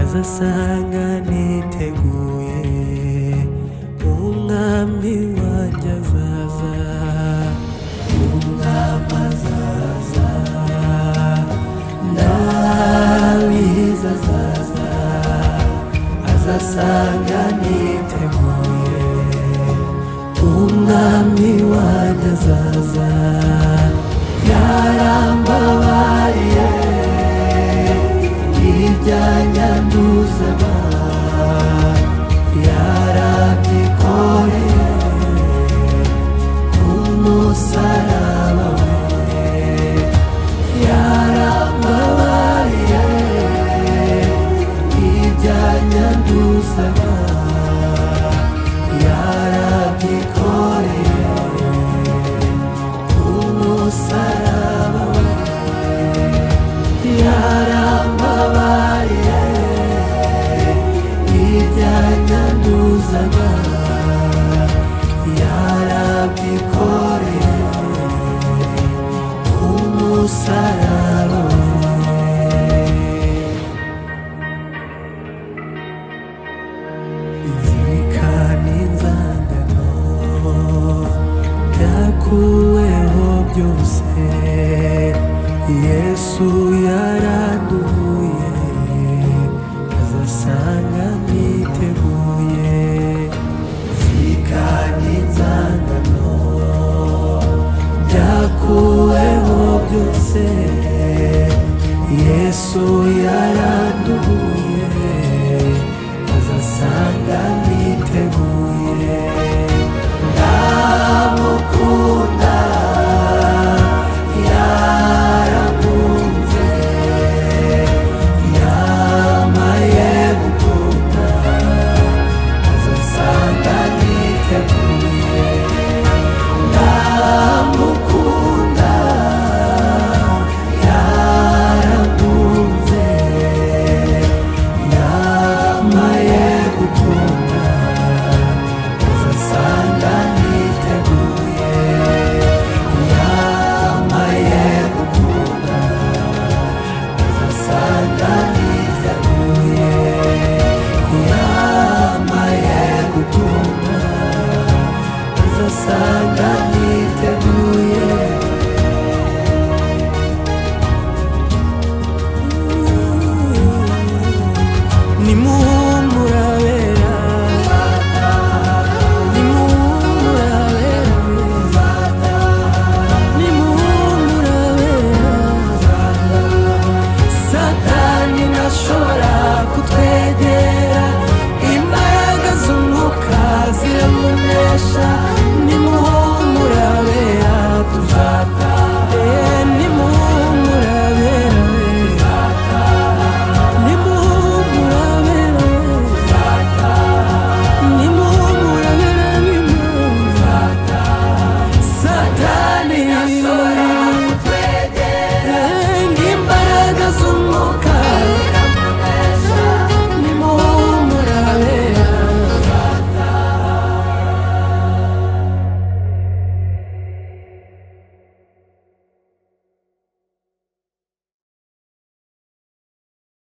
azasanga niteguye umwami wanjye azaza umwami azaza ndabizi azaza azasanga niteguye umwami wanjye azaza yarambabariye ibyanyanduzaga yarabyikoreye umusaraba we yarambabariye ibyanyanduzaga yarabyikoreye umusaraba we yarambabariye ibyanyanduzaga yarabyikoreye umusaraba zirikana inzangano byakuweho byose Yesu yaranduye azasanga niteguye zirikana inzangano byakuweho byose Yesu yaranduye azasanga niteguye ndamukunda yarakunze yamaye gukunda azasanga niteguye ndamukunda yarakunze yamaye gukunda azasanga niteguye yamaye gukunda azasanga niteguye yamaye gukunda azasanga niteguye nimuhumurabera nimuhumurabera Satani ntashobora kutwegera